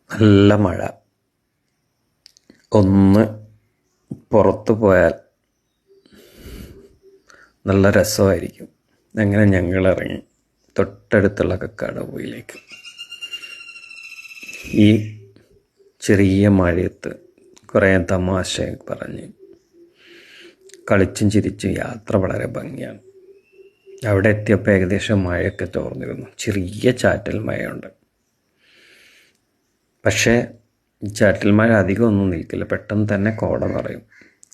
നല്ല മഴ. ഒന്ന് പുറത്തു പോയാൽ നല്ല രസമായിരിക്കും. അങ്ങനെ ഞങ്ങളിറങ്ങി തൊട്ടടുത്തുള്ള കക്കാടംപൊയിലേക്ക്. ഈ ചെറിയ മഴയത്ത് കുറേ തമാശ പറഞ്ഞ് കളിച്ചും ചിരിച്ചും യാത്ര വളരെ ഭംഗിയാണ്. അവിടെ എത്തിയപ്പോൾ ഏകദേശം മഴയൊക്കെ തോർന്നിരുന്നു. ചെറിയ ചാറ്റൽ മഴയുണ്ട്. പക്ഷേ ചാറ്റൽ മഴ അധികമൊന്നും നിൽക്കില്ല, പെട്ടെന്ന് തന്നെ കോട നിറയും.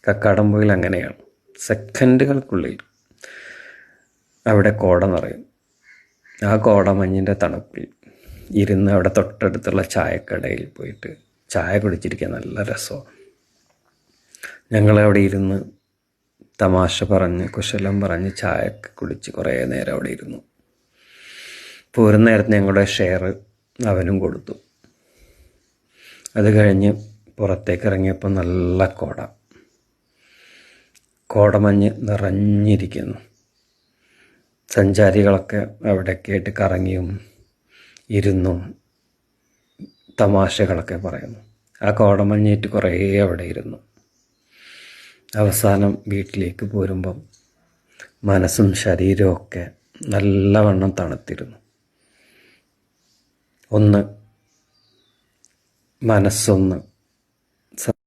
കക്കാടംപൊയിൽ അങ്ങനെയാണ്, സെക്കൻഡുകൾക്കുള്ളിൽ അവിടെ കോട നിറയും. ആ കോടമഞ്ഞിൻ്റെ തണുപ്പിൽ ഇരുന്ന് അവിടെ തൊട്ടടുത്തുള്ള ചായക്കടയിൽ പോയിട്ട് ചായ കുടിച്ചിരിക്കാൻ നല്ല രസമാണ്. ഞങ്ങളവിടെ ഇരുന്ന് തമാശ പറഞ്ഞ് കുശലം പറഞ്ഞ് ചായയൊക്കെ കുടിച്ച് കുറേ നേരം അവിടെ ഇരുന്നു. പോരുന്ന നേരത്ത് ഞങ്ങളുടെ ഷെയർ അവനും കൊടുത്തു. അത് കഴിഞ്ഞ് പുറത്തേക്ക് ഇറങ്ങിയപ്പോൾ നല്ല കോടമഞ്ഞ് നിറഞ്ഞിരിക്കുന്നു. സഞ്ചാരികളൊക്കെ അവിടെയൊക്കെ ആയിട്ട് കറങ്ങിയും ഇരുന്നും തമാശകളൊക്കെ പറയുന്നു. ആ കോടമഞ്ഞേറ്റ് കുറേ അവിടെ ഇരുന്നു. അവസാനം വീട്ടിലേക്ക് പോരുമ്പം മനസ്സും ശരീരവും ഒക്കെ നല്ലവണ്ണം തണുത്തിരുന്നു. മനസ്സൊന്ന്